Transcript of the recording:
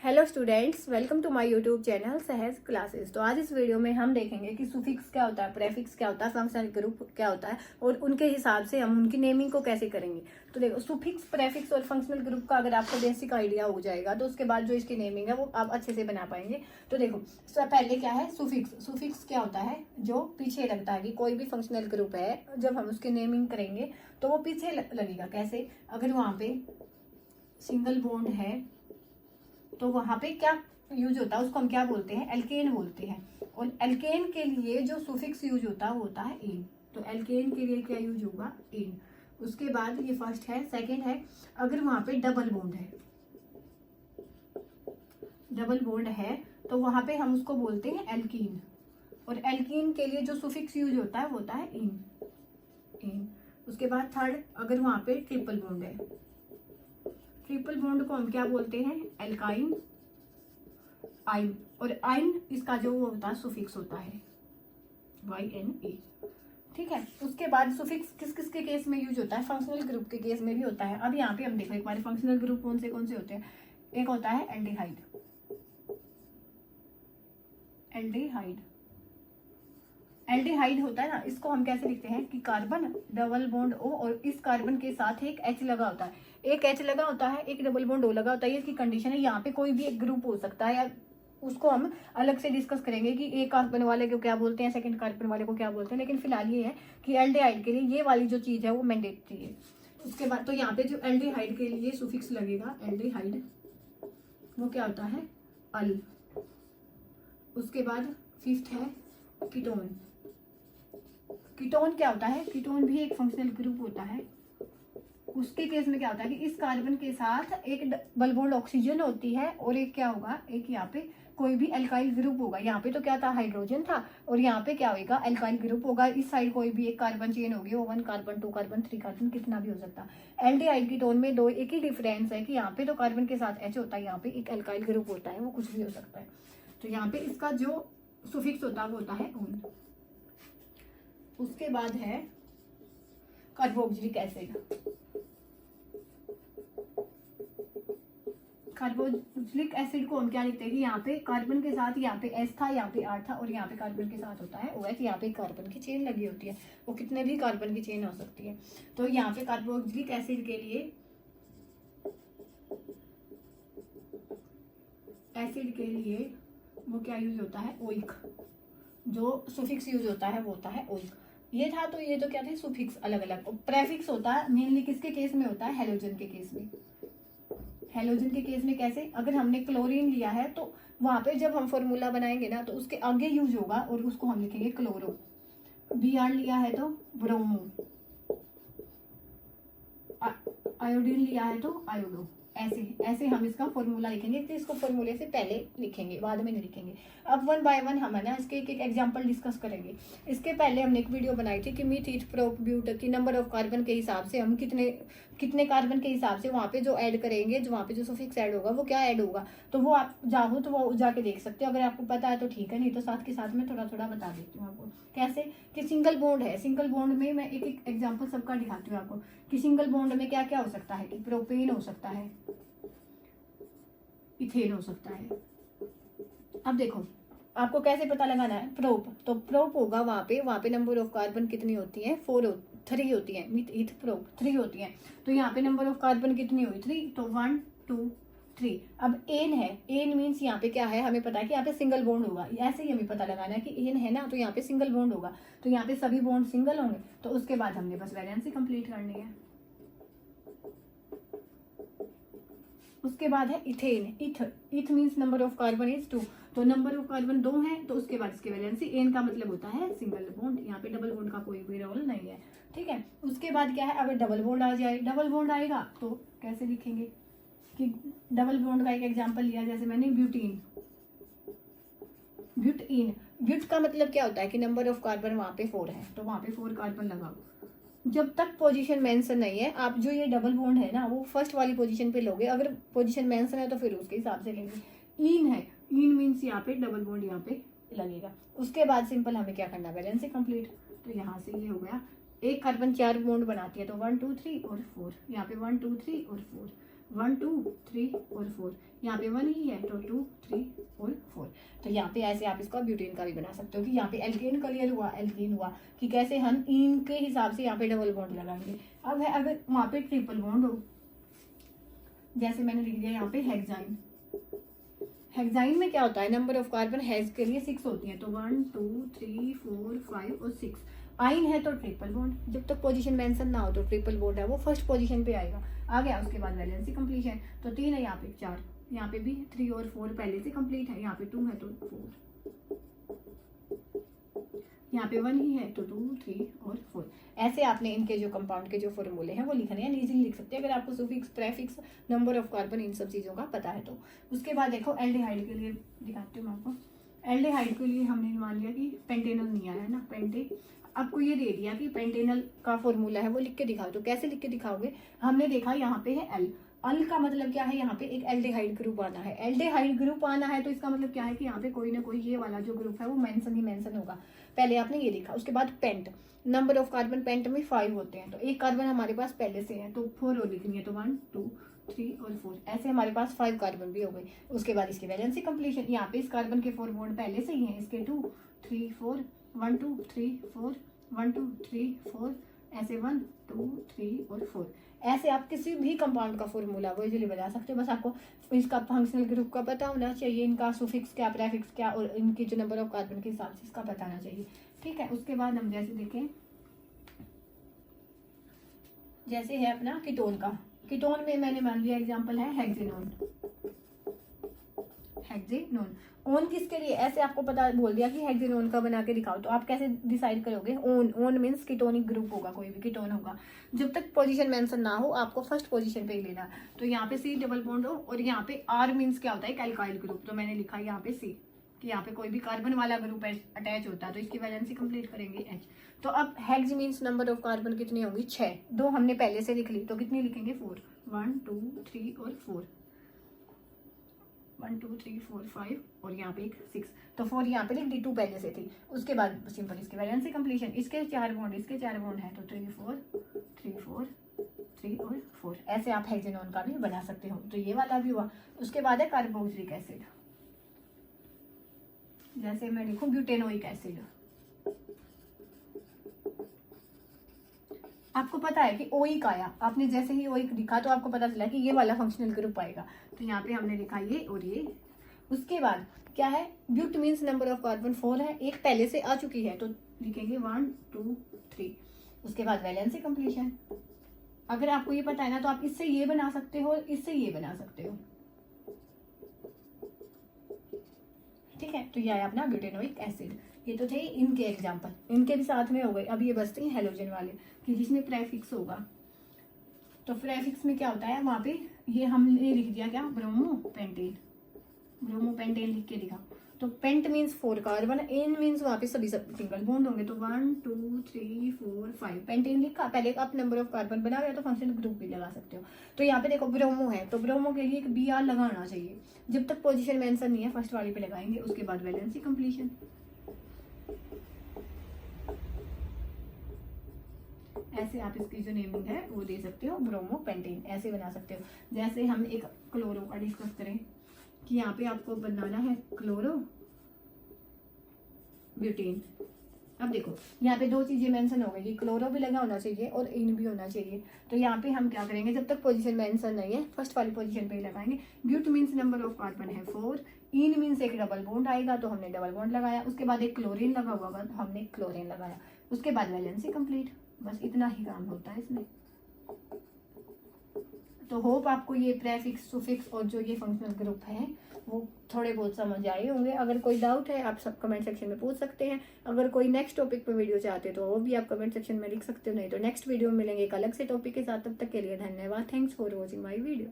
Hello students, welcome to my YouTube channel Sahaj classes. तो आज इस वीडियो में हम देखेंगे कि सुफिक्स क्या होता है, प्रेफिक्स क्या होता है, फंक्शनल ग्रुप क्या होता है और उनके हिसाब से हम उनकी नेमिंग को कैसे करेंगे। तो देखो, सुफिक्स, प्रेफिक्स और फंक्शनल ग्रुप का अगर आपको बेसिक आइडिया हो जाएगा तो उसके बाद जो इसकी नेमिंग है वो आप अच्छे से बना पाएंगे। तो देखो, सबसे पहले क्या है सुफिक्स। सुफिक्स क्या होता है? जो पीछे लगता है कि कोई भी फंक्शनल ग्रुप है, जब हम उसकी नेमिंग करेंगे तो वो पीछे लगेगा। कैसे? अगर वहाँ पे सिंगल बॉन्ड है तो वहां पे क्या यूज होता है, उसको हम क्या बोलते हैं? एल्केन बोलते हैं। और एल्केन के लिए जो सुफिक्स यूज होता है वो होता है इन। तो एल्केन के लिए क्या यूज होगा? इन। उसके बाद ये फर्स्ट है। सेकंड है, अगर वहां पे डबल बॉन्ड है, डबल बॉन्ड है तो वहां पे हम उसको बोलते हैं एल्कीन। और एल्कीन के लिए जो सुफिक्स यूज होता है वो होता है इन। इन। उसके बाद थर्ड, अगर वहां पे ट्रिपल बॉन्ड है, ट्रिपल बॉन्ड को हम क्या बोलते हैं? एल्काइन, आइन। और आइन इसका जो वो होता है सुफिक्स होता है YNA। ठीक है। उसके बाद सुफिक्स किस किस के केस में यूज होता है? फंक्शनल ग्रुप के केस में भी होता है। अब यहाँ पे हम देखो एक बार फंक्शनल ग्रुप कौन से होते हैं। एक होता है एल्डिहाइड। एल्डिहाइड, एल्डिहाइड होता है ना, इसको हम कैसे लिखते हैं कि कार्बन डबल बॉन्ड O और इस कार्बन के साथ एक H लगा होता है। एक H लगा होता है, एक डबल बॉन्ड O लगा होता है। इसकी कंडीशन है। यहाँ पे कोई भी एक ग्रुप हो सकता है, या उसको हम अलग से डिस्कस करेंगे कि एक कार्बन वाले को क्या बोलते हैं, सेकंड कार्बन वाले को क्या बोलते हैं। लेकिन फिलहाल ये है कि एल्डिहाइड के लिए ये वाली जो चीज है वो मैंडेटरी है। उसके बाद तो यहाँ पे जो एल्डिहाइड के लिए सुफिक्स लगेगा, एल्डिहाइड, वो क्या होता है? अल। उसके बाद फिफ्थ है कीटोन। कीटोन क्या होता है? कीटोन भी एक फंक्शनल ग्रुप होता है। उसके केस में क्या होता है कि इस कार्बन के साथ एक डबल बॉन्ड ऑक्सीजन होती है और एक क्या होगा, एक यहाँ पे कोई भी एल्काइल ग्रुप होगा। यहाँ पे तो क्या था? हाइड्रोजन था। और यहाँ पे क्या होगा? एल्काइल ग्रुप होगा। इस साइड कोई भी एक कार्बन चेन होगी, वो 1 कार्बन 2 कार्बन 3 कार्बन कितना भी हो सकता है। एल्डिहाइड कीटोन में दो एक ही डिफरेंस है कि यहाँ पे तो कार्बन के साथ H होता है, यहाँ पे एक एल्काइल ग्रुप होता है, वो कुछ भी हो सकता है। तो यहाँ पे इसका जो सुफिक्स होता है वो होता है उन। उसके बाद है कार्बोक्सिलिक एसिड। कार्बोक्सिलिक एसिड को हम क्या लिखते हैं कि यहाँ पे कार्बन के साथ यहाँ पे S था, यहाँ पे R था और यहाँ पे कार्बन के साथ होता है OH। यहाँ पे कार्बन की चेन लगी होती है, वो कितने भी कार्बन की चेन हो सकती है। तो यहाँ पे कार्बोक्सिलिक एसिड के लिए, एसिड के लिए वो क्या यूज होता है? ओइक। जो सुफिक्स यूज होता है वो होता है ओइक। ये था। तो ये तो क्या थे? सुफिक्स अलग अलग। प्रेफिक्स होता है मेनली किसके केस में होता है? हेलोजन के केस में। हेलोजन के केस में कैसे? अगर हमने क्लोरीन लिया है तो वहां पे जब हम फॉर्मूला बनाएंगे ना तो उसके आगे यूज होगा और उसको हम लिखेंगे क्लोरो। Br लिया है तो ब्रोमो, आयोडीन लिया है तो आयोडो। ऐसे ऐसे हम इसका फॉर्मूला लिखेंगे। तो इसको फॉर्मूले से पहले लिखेंगे, बाद में नहीं लिखेंगे। अब 1 बाय 1 हम है ना इसके एक एक एग्जांपल डिस्कस करेंगे। इसके पहले हमने एक वीडियो बनाई थी कि मीथ ईथ प्रोप ब्यूट की नंबर ऑफ कार्बन के हिसाब से हम कितने कितने कार्बन के हिसाब से वहाँ पे जो ऐड करेंगे, जो वहाँ पे जो सुफिक्स ऐड होगा वो क्या ऐड होगा। तो वो आप चाहो तो वो जाके देख सकते हो। अगर आपको पता है तो ठीक है, नहीं तो साथ के साथ में थोड़ा थोड़ा बता देती हूँ आपको। कैसे? कि सिंगल बॉन्ड है, सिंगल बॉन्ड में मैं एक एक एग्जाम्पल सबका दिखाती हूँ आपको कि सिंगल बॉन्ड में क्या क्या हो सकता है। कि प्रोपेन हो सकता है, इथेन हो सकता है। अब देखो, आपको कैसे पता लगाना है? प्रोप। तो प्रोप होगा वहां पे नंबर ऑफ कार्बन कितनी होती है? 3 होती है। मीथ ईथ प्रोप 3 होती है। तो यहाँ पे नंबर ऑफ कार्बन कितनी हुई? 3। तो 1 2 3। अब एन है, एन मीन्स यहाँ पे क्या है? हमें पता है कि यहाँ पे सिंगल बॉन्ड होगा। ऐसे ही हमें पता लगाना है कि एन है ना, तो यहाँ पे सिंगल बॉन्ड होगा, तो यहाँ पे सभी बॉन्ड सिंगल होंगे। तो उसके बाद हमने बस वैलेंसी कंप्लीट करनी है। उसके बाद है इथेन। इथ means number of carbon is 2। तो नंबर ऑफ कार्बन 2 है, तो उसके बाद इसकी वैलेंसी। एन का मतलब होता है सिंगल बॉन्ड। यहाँ पे डबल बॉन्ड का कोई भी रोल नहीं है। ठीक है। उसके बाद क्या है? अगर डबल बॉन्ड आ जाए, डबल बॉन्ड आएगा तो कैसे लिखेंगे? कि डबल बॉन्ड का एक एग्जाम्पल लिया, जैसे मैंने ब्यूटीन, ब्यूटीन। ब्यूट का मतलब क्या होता है कि नंबर ऑफ कार्बन वहां पे 4 है, तो वहां पे 4 कार्बन लगाओ। जब तक पोजीशन मेंशन नहीं है, आप जो ये डबल बॉन्ड है ना वो फर्स्ट वाली पोजीशन पे लोगे। अगर पोजीशन मेंशन है तो फिर उसके हिसाब से लेंगे। इन है, इन मीन्स यहाँ पे डबल बॉन्ड यहाँ पे लगेगा। उसके बाद सिंपल हमें क्या करना? Valency complete. तो यहाँ से ये हो गया। एक कार्बन 4 बॉन्ड बनाती है, तो 1 2 3 और 4। यहाँ पे 1 2 3 और 4, 1 2 3 और 4। यहाँ पे 1 ही है तो 2 3 और 4। तो यहाँ पे ऐसे आप इसका ब्यूटेन का भी बना सकते हो कि यहाँ पे एल्केन क्लियर हुआ, एल्केन हुआ कि कैसे हम इन के हिसाब से यहाँ पे डबल बॉन्ड लगाएंगे। अब है अगर वहाँ पे ट्रिपल बॉन्ड हो, जैसे मैंने लिख दिया यहाँ पे हेक्साइन। हेक्साइन में क्या होता है, नंबर ऑफ कार्बन हेक्स के लिए 6 होती है, तो 1 2 3 4 5 और 6। आइन है तो ट्रिपल बॉन्ड, जब तक पोजीशन मेंशन ना हो तो ट्रिपल बॉन्ड है वो फर्स्ट पोजीशन पे आएगा। आ गया, उसके बाद वैलेंसी कंप्लीशन, तो 3 है यहाँ पे 4, यहाँ पे भी 3 और 4 पहले से कंप्लीट है, यहाँ पे 2 है तो 4, यहाँ पे 1 ही है तो 2 3 और 4। ऐसे आपने इनके जो कंपाउंड के जो फॉर्मूले हैं वो लिखने हैं, इजीली लिख सकते हैं अगर आपको suffix, prefix, number of carbon in सब चीज़ों का पता है तो। उसके बाद देखो एल्डिहाइड के लिए दिखाती हूँ मैं आपको। एल्डिहाइड के लिए हमने मान लिया कि पेंटेनल नहीं आया है ना, पेंटे आपको ये दे दिया कि पेंटेनल का फॉर्मूला है वो लिख के दिखाओ, तो कैसे लिख के दिखाओगे। हमने देखा यहाँ पे है एल, अल का मतलब क्या है, यहाँ पे एक एल्डिहाइड ग्रुप आना है। एल्डिहाइड ग्रुप आना है तो इसका मतलब क्या है कि यहाँ पे कोई ना कोई ये वाला जो ग्रुप है वो मेंशन ही मेंशन होगा। पहले आपने ये देखा, उसके बाद pent, number of carbon pent में 5 होते हैं, तो एक कार्बन हमारे पास पहले से है तो 4 और लिखनी है, तो 1 2 3 और 4, ऐसे हमारे पास 5 कार्बन भी हो गए। उसके बाद इसकी वैलेंसी कंप्लीशन, यहाँ पे इस कार्बन के 4 बॉन्ड पहले से ही हैं, इसके 2 3 4 1 2 3 4 1 2 3 4, ऐसे 1 2 3 और 4। ऐसे आप किसी भी कंपाउंड का फॉर्मूला वो इजीली बता सकते हो, बस आपको इसका फंक्शनल ग्रुप का पता होना चाहिए, इनका सुफिक्स क्या, प्रेफिक्स क्या, और इनकी जो नंबर ऑफ कार्बन के हिसाब से इसका पता होना चाहिए। ठीक है, उसके बाद हम जैसे देखें, जैसे है अपना कीटोन का, कीटोन में मैंने मान लिया एग्जांपल है हेक्सेनोन। हेक्सेनोन ओन किसके लिए, ऐसे आपको पता बोल दिया कि हेक्सेनोन का बना के दिखाओ, तो आप कैसे डिसाइड करोगे। Own, own means ketonic group होगा, कोई भी कीटोन होगा। जब तक पोजीशन मेंशन ना हो आपको फर्स्ट पोजीशन पे ही लेना। तो यहाँ पे सी डबल बॉन्ड हो, और यहाँ पे आर मीन्स क्या होता है, एल्काइल ग्रुप, तो मैंने लिखा यहाँ पे सी कि यहाँ पे कोई भी कार्बन वाला ग्रुप अटैच होता है, तो इसकी वैलेंसी कंप्लीट करेंगे एच। तो अब hex means number of carbon कितनी होगी, 6, 2 हमने पहले से लिख ली, तो कितनी लिखेंगे 4, 1 2 3 और 4, 1 2 3 4 5 और यहाँ पे एक 6, तो 4 यहाँ पे लिख दी, 2 पहले से थी। उसके बाद सिंपल इसकी वैलेंसी कंप्लीशन, इसके 4 बॉन्ड, इसके 4 बॉन्ड है, तो 3 4 3 4 3 और 4। ऐसे आप हेक्सेनोन का भी बना सकते हो, तो ये वाला भी हुआ। उसके बाद है कार्बोक्सिलिक एसिड, जैसे मैं लिखूं ब्यूटेनोइक एसिड। आपको पता है कि ओइक आया, आपने जैसे ही ओइक लिखा तो आपको पता चला कि ये वाला फंक्शनल ग्रुप आएगा, तो यहाँ पे हमने लिखा ये और ये। उसके बाद क्या है, but means number of carbon 4 है, एक पहले से आ चुकी है तो लिखेंगे 1 2 3। उसके बाद वैलेंसी कंप्लीशन, अगर आपको ये पता है ना तो आप इससे ये बना सकते हो, इससे ये बना सकते हो। ठीक है, तो ये आया अपना ब्यूटेनोइक एसिड। ये तो थे इनके एग्जाम्पल, इनके भी साथ में हो गए। अब ये बचते हैं हेलोजन वाले कि जिसमें प्रेफिक्स होगा। तो प्रेफिक्स में क्या होता है, वहां पे ये हमने लिख दिया क्या, ब्रोमोपेंटेन, ब्रोमोपेंटेन लिख के लिखा। तो pent means 4 carbon, ane means वहां पे सभी सिंगल बॉन्ड होंगे, तो 1 2 3 4 5 पेंटेन लिखा। पहले आप नंबर ऑफ कार्बन बना हुआ है तो फंक्शन ग्रुप भी लगा सकते हो। तो यहाँ पे देखो ब्रोमो है, तो ब्रोमो के लिए एक बी आर लगाना चाहिए, जब तक पोजीशन मेंशन नहीं है फर्स्ट वाले पे लगाएंगे। उसके बाद वैलेंसी कंप्लीशन, ऐसे आप इसकी जो नेमिंग है वो दे सकते हो, ब्रोमोपेंटेन ऐसे बना सकते हो। जैसे हम एक क्लोरो का डिस्कस करें कि यहाँ पे आपको बनाना है क्लोरो ब्यूटेन। अब देखो यहाँ पे 2 चीजें मेंशन हो गई, क्लोरो भी लगा होना चाहिए और इन भी होना चाहिए। तो यहाँ पे हम क्या करेंगे, जब तक पोजीशन मेंशन नहीं है फर्स्ट वाली पोजीशन पे ही लगाएंगे। But means number of carbon है 4, इन मीन्स एक डबल बॉन्ड आएगा तो हमने डबल बॉन्ड लगाया। उसके बाद एक क्लोरीन लगा हुआ तो हमने क्लोरीन लगाया। उसके बाद वैलेंसी कंप्लीट, बस इतना ही काम होता है इसमें। तो होप आपको ये प्रेफिक्स, सुफिक्स और जो ये फंक्शनल ग्रुप है वो थोड़े बहुत समझ आए होंगे। अगर कोई डाउट है आप सब कमेंट सेक्शन में पूछ सकते हैं। अगर कोई नेक्स्ट टॉपिक पे वीडियो चाहते हो तो वो भी आप कमेंट सेक्शन में लिख सकते हो, नहीं तो नेक्स्ट वीडियो में मिलेंगे एक अलग से टॉपिक के साथ। तब तक के लिए धन्यवाद। Thanks for watching my video.